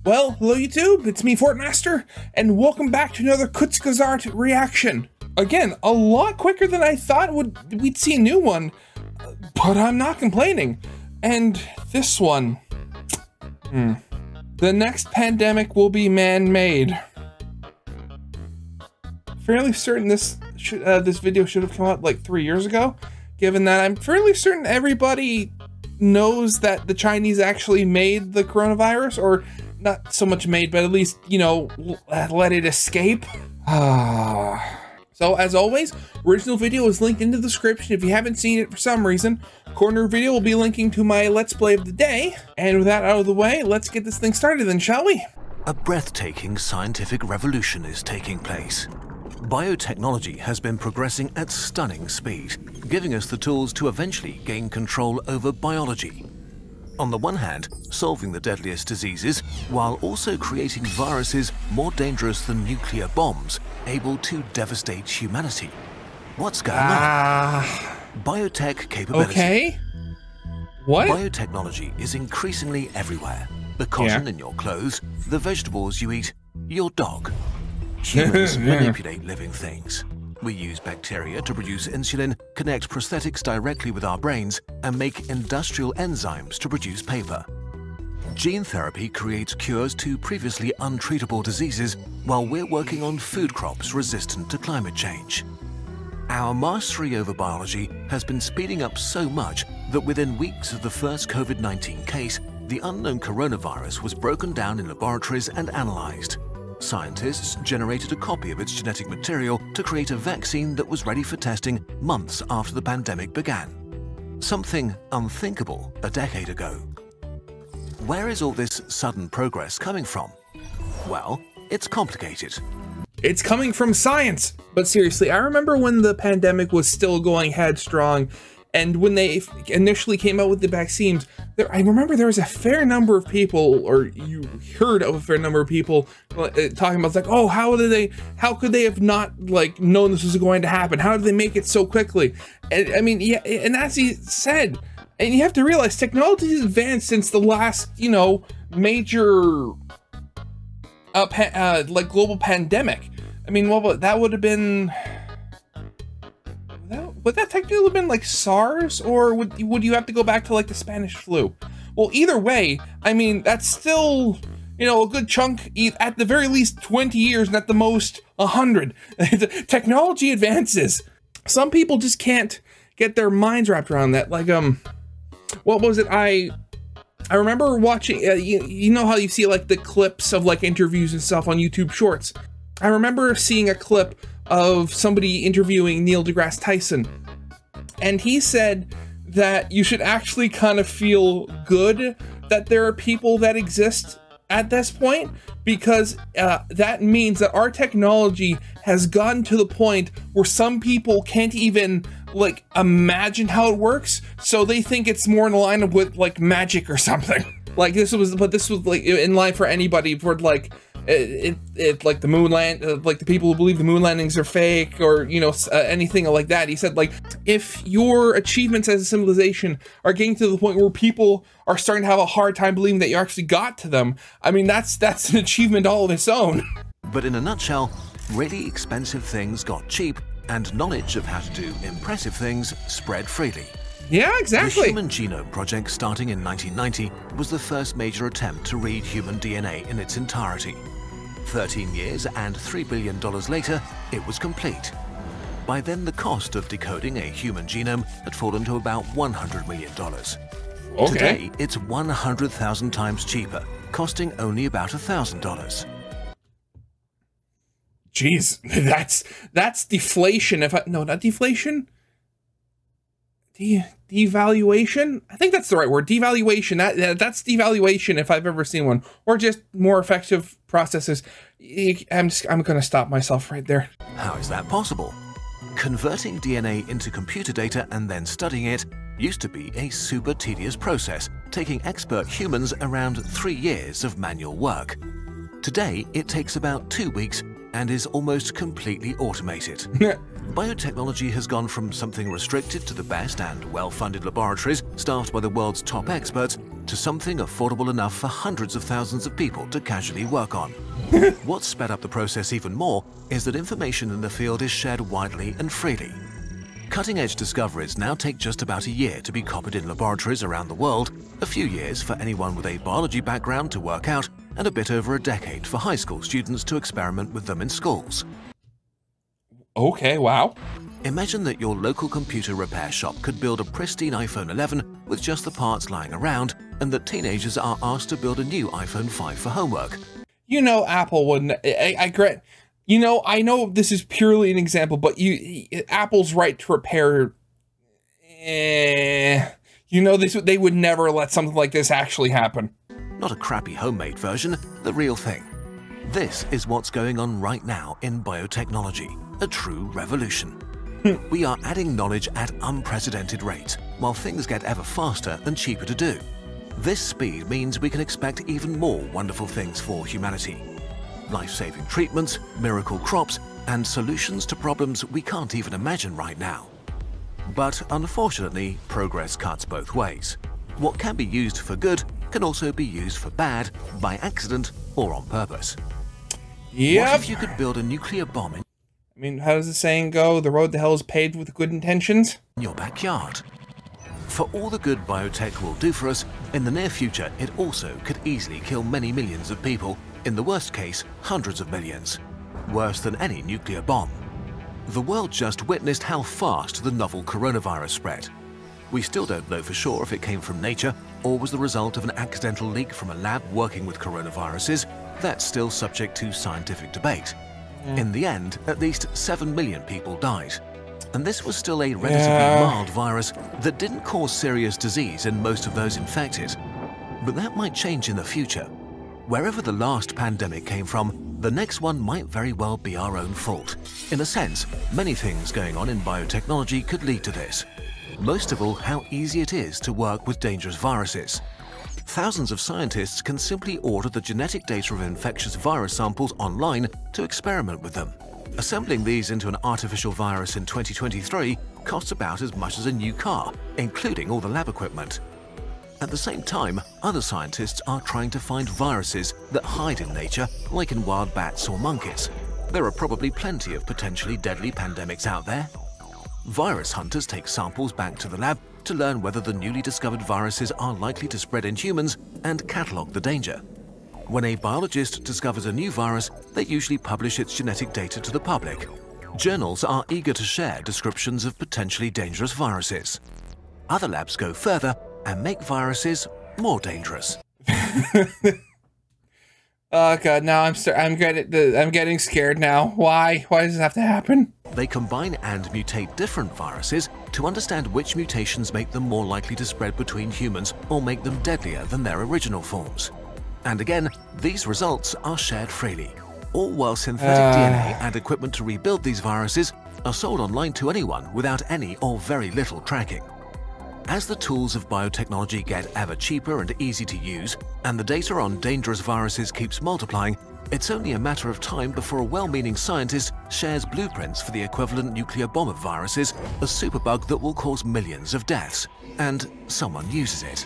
Well, hello YouTube, it's me Fortmaster, and welcome back to another Kurzgesagt reaction. Again, a lot quicker than I thought we'd see a new one, but I'm not complaining. And this one, the next pandemic will be man-made. Fairly certain this video should have come out like 3 years ago, given that I'm fairly certain everybody knows that the Chinese actually made the coronavirus, or not so much made, but at least, you know, let it escape. So as always, original video is linked in the description if you haven't seen it for some reason. Corner video will be linking to my Let's Play of the day. And with that out of the way, let's get this thing started then, shall we? A breathtaking scientific revolution is taking place. Biotechnology has been progressing at stunning speed, giving us the tools to eventually gain control over biology. On the one hand, solving the deadliest diseases, while also creating viruses more dangerous than nuclear bombs, able to devastate humanity. What's going on? Biotech capability. Okay. What? Biotechnology is increasingly everywhere. The cotton in your clothes, the vegetables you eat, your dog. Humans manipulate living things. We use bacteria to produce insulin, connect prosthetics directly with our brains, and make industrial enzymes to produce paper. Gene therapy creates cures to previously untreatable diseases, while we're working on food crops resistant to climate change. Our mastery over biology has been speeding up so much that within weeks of the first COVID-19 case, the unknown coronavirus was broken down in laboratories and analyzed. Scientists generated a copy of its genetic material to create a vaccine that was ready for testing months after the pandemic began. Something unthinkable a decade ago. Where is all this sudden progress coming from? Well, it's complicated. It's coming from science! But seriously, I remember when the pandemic was still going headstrong, and when they initially came out with the vaccines, I remember there was a fair number of people, or you heard of a fair number of people talking about, like, oh, how could they have not, like, known this was going to happen? How did they make it so quickly? And I mean, yeah, and as he said, and you have to realize technology has advanced since the last, you know, major, like, global pandemic. I mean, well, that would have been... Would that technically have been like SARS, or would you have to go back to like the Spanish flu? Well, either way, I mean, that's still, you know, a good chunk, at the very least 20 years, and at the most 100. Technology advances. Some people just can't get their minds wrapped around that. Like, what was it? I remember watching, you know how you see like the clips of like interviews and stuff on YouTube Shorts. I remember seeing a clip of somebody interviewing Neil deGrasse Tyson, and he said that you should actually kind of feel good that there are people that exist at this point, because that means that our technology has gotten to the point where some people can't even like imagine how it works, so they think it's more in line with like magic or something. Like this was like in line for anybody for like like the moon land, like the people who believe the moon landings are fake, or you know, anything like that. He said, like, if your achievements as a civilization are getting to the point where people are starting to have a hard time believing that you actually got to them, I mean, that's an achievement all of its own. But in a nutshell, really expensive things got cheap, and knowledge of how to do impressive things spread freely. Yeah, exactly. The Human Genome Project, starting in 1990, was the first major attempt to read human DNA in its entirety. 13 years and $3 billion later, it was complete. By then, the cost of decoding a human genome had fallen to about $100 million. Okay. Today, it's 100,000 times cheaper, costing only about $1,000. Jeez, that's deflation. No, not deflation. Devaluation? I think that's the right word. Devaluation. That's devaluation if I've ever seen one. Or just more effective processes. I'm gonna stop myself right there. How is that possible? Converting DNA into computer data and then studying it used to be a super tedious process, taking expert humans around 3 years of manual work. Today, it takes about 2 weeks and is almost completely automated. Biotechnology has gone from something restricted to the best and well-funded laboratories staffed by the world's top experts to something affordable enough for hundreds of thousands of people to casually work on. What sped up the process even more is that information in the field is shared widely and freely. Cutting-edge discoveries now take just about a year to be copied in laboratories around the world, a few years for anyone with a biology background to work out, and a bit over a decade for high school students to experiment with them in schools. Okay, wow. Imagine that your local computer repair shop could build a pristine iPhone 11 with just the parts lying around, and that teenagers are asked to build a new iPhone 5 for homework. You know, Apple wouldn't. You know, I know this is purely an example, but Apple's right to repair. You know, they would never let something like this actually happen. Not a crappy homemade version, the real thing. This is what's going on right now in biotechnology, a true revolution. We are adding knowledge at unprecedented rates, while things get ever faster and cheaper to do. This speed means we can expect even more wonderful things for humanity. Life-saving treatments, miracle crops, and solutions to problems we can't even imagine right now. But unfortunately, progress cuts both ways. What can be used for good can also be used for bad, by accident or on purpose. Yep. What if you could build a nuclear bomb in I mean, how does the saying go? The road to hell is paved with good intentions? your backyard? For all the good biotech will do for us, in the near future it also could easily kill many millions of people, in the worst case, hundreds of millions. Worse than any nuclear bomb. The world just witnessed how fast the novel coronavirus spread. We still don't know for sure if it came from nature or was the result of an accidental leak from a lab working with coronaviruses. That's still subject to scientific debate. In the end, at least 7 million people died. And this was still a relatively mild virus that didn't cause serious disease in most of those infected. But that might change in the future. Wherever the last pandemic came from, the next one might very well be our own fault. In a sense, many things going on in biotechnology could lead to this. Most of all, how easy it is to work with dangerous viruses. Thousands of scientists can simply order the genetic data of infectious virus samples online to experiment with them. Assembling these into an artificial virus in 2023 costs about as much as a new car, including all the lab equipment. At the same time, other scientists are trying to find viruses that hide in nature, like in wild bats or monkeys. There are probably plenty of potentially deadly pandemics out there. Virus hunters take samples back to the lab to learn whether the newly discovered viruses are likely to spread in humans and catalog the danger. When a biologist discovers a new virus, they usually publish its genetic data to the public. Journals are eager to share descriptions of potentially dangerous viruses. Other labs go further and make viruses more dangerous. Oh god, now I'm getting scared now. Why? Why does this have to happen? They combine and mutate different viruses to understand which mutations make them more likely to spread between humans or make them deadlier than their original forms. And again, these results are shared freely, all while synthetic DNA and equipment to rebuild these viruses are sold online to anyone without any or very little tracking. As the tools of biotechnology get ever cheaper and easy to use, and the data on dangerous viruses keeps multiplying, it's only a matter of time before a well-meaning scientist shares blueprints for the equivalent nuclear bomb of viruses, a superbug that will cause millions of deaths, and someone uses it.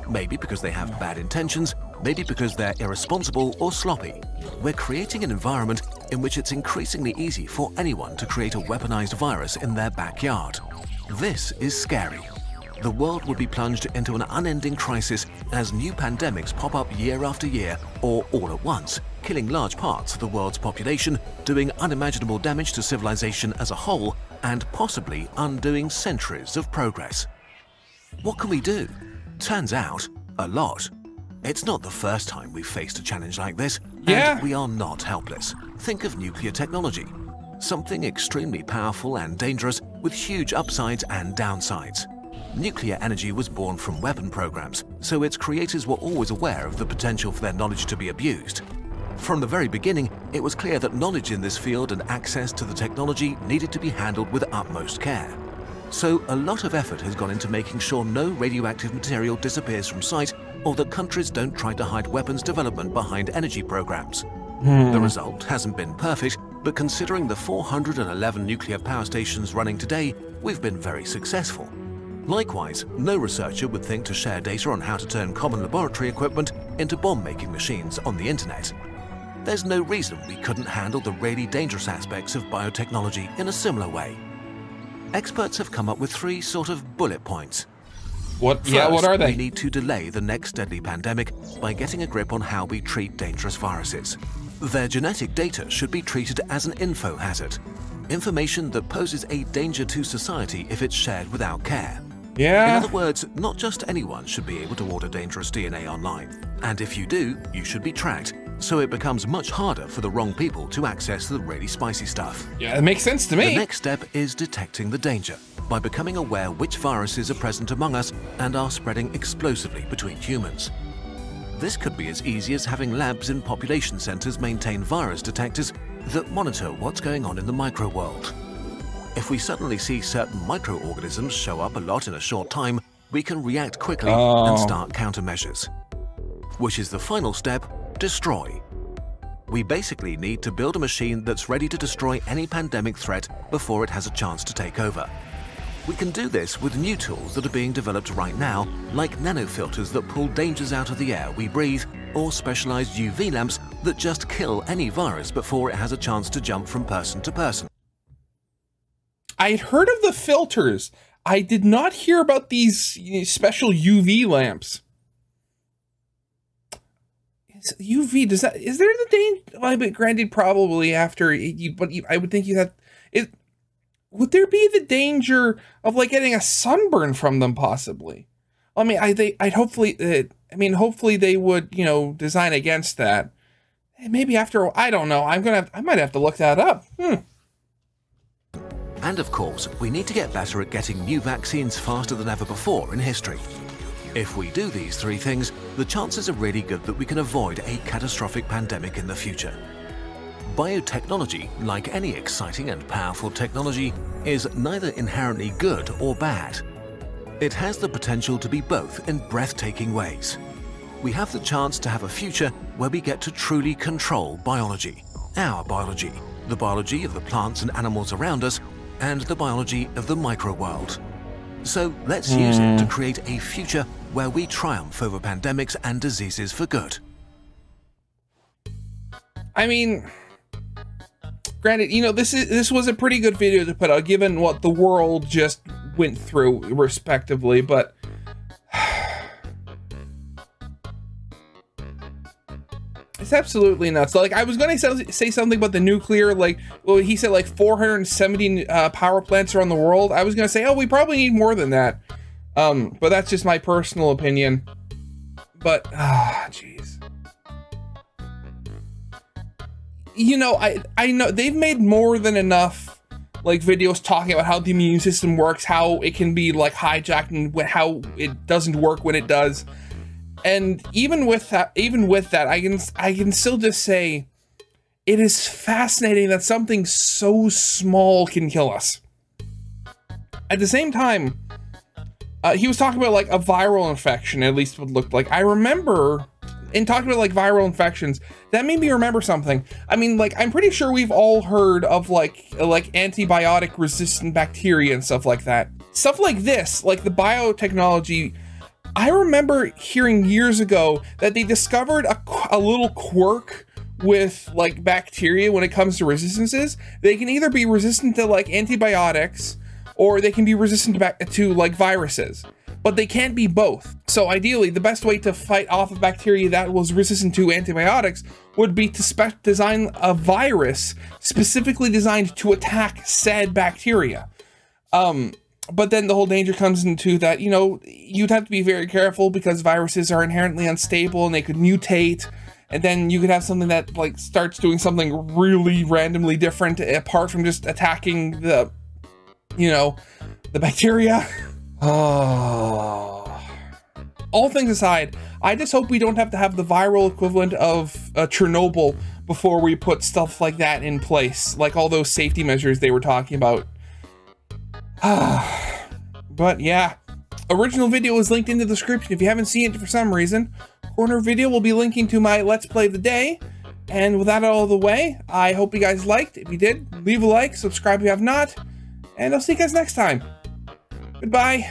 Maybe because they have bad intentions, maybe because they're irresponsible or sloppy. We're creating an environment in which it's increasingly easy for anyone to create a weaponized virus in their backyard. This is scary. The world would be plunged into an unending crisis as new pandemics pop up year after year or all at once, killing large parts of the world's population, doing unimaginable damage to civilization as a whole, and possibly undoing centuries of progress. What can we do? Turns out, a lot. It's not the first time we've faced a challenge like this, and we are not helpless. Think of nuclear technology. Something extremely powerful and dangerous with huge upsides and downsides. Nuclear energy was born from weapon programs, so its creators were always aware of the potential for their knowledge to be abused. From the very beginning, it was clear that knowledge in this field and access to the technology needed to be handled with utmost care. So a lot of effort has gone into making sure no radioactive material disappears from sight or that countries don't try to hide weapons development behind energy programs. The result hasn't been perfect, but considering the 411 nuclear power stations running today, we've been very successful. Likewise, no researcher would think to share data on how to turn common laboratory equipment into bomb-making machines on the internet. There's no reason we couldn't handle the really dangerous aspects of biotechnology in a similar way. Experts have come up with 3 sort of bullet points. What are they? We need to delay the next deadly pandemic by getting a grip on how we treat dangerous viruses. Their genetic data should be treated as an info hazard, information that poses a danger to society if it's shared without care. Yeah. In other words, not just anyone should be able to order dangerous DNA online. And if you do, you should be tracked, so it becomes much harder for the wrong people to access the really spicy stuff. Yeah, that makes sense to me. The next step is detecting the danger by becoming aware which viruses are present among us and are spreading explosively between humans. This could be as easy as having labs in population centers maintain virus detectors that monitor what's going on in the micro world. If we suddenly see certain microorganisms show up a lot in a short time, we can react quickly and start countermeasures. Which is the final step: destroy. We basically need to build a machine that's ready to destroy any pandemic threat before it has a chance to take over. We can do this with new tools that are being developed right now, like nanofilters that pull dangers out of the air we breathe, or specialized UV lamps that just kill any virus before it has a chance to jump from person to person. I'd heard of the filters. I did not hear about these special UV lamps. UV, is there the danger? Well, but granted, probably after I would think you have it. Would there be the danger of like getting a sunburn from them possibly? I mean, hopefully they would, design against that. Maybe after, I don't know. I might have to look that up. And of course, we need to get better at getting new vaccines faster than ever before in history. If we do these 3 things, the chances are really good that we can avoid a catastrophic pandemic in the future. Biotechnology, like any exciting and powerful technology, is neither inherently good or bad. It has the potential to be both in breathtaking ways. We have the chance to have a future where we get to truly control biology, our biology, the biology of the plants and animals around us, and the biology of the micro-world. So let's use it to create a future where we triumph over pandemics and diseases for good. I mean, granted, this was a pretty good video to put out, given what the world just went through, respectively, but it's absolutely nuts. Like, I was gonna say something about the nuclear, he said like 470 power plants around the world. I was gonna say, oh, we probably need more than that. But that's just my personal opinion. But, jeez. I know they've made more than enough, videos talking about how the immune system works, how it can be, hijacked, and how it doesn't work when it does. And even with that, I can still just say it is fascinating that something so small can kill us. At the same time, he was talking about a viral infection, at least what it looked like. I remember, in talking about viral infections, that made me remember something. I mean, I'm pretty sure we've all heard of antibiotic resistant bacteria and stuff like that. Stuff like this, the biotechnology. I remember hearing years ago that they discovered a little quirk with bacteria when it comes to resistances. They can either be resistant to antibiotics, or they can be resistant to viruses, but they can't be both. So ideally, the best way to fight off a bacteria that was resistant to antibiotics would be to design a virus specifically designed to attack said bacteria. But then the whole danger comes into that, you'd have to be very careful because viruses are inherently unstable and they could mutate. And then you could have something that starts doing something really randomly different apart from just attacking the bacteria. Oh. All things aside, I just hope we don't have to have the viral equivalent of Chernobyl before we put stuff like that in place, all those safety measures they were talking about. But yeah, original video is linked in the description if you haven't seen it for some reason. Corner video will be linking to my Let's Play of the day. And with that out of the way, I hope you guys liked. If you did, leave a like, subscribe if you have not, and I'll see you guys next time. Goodbye.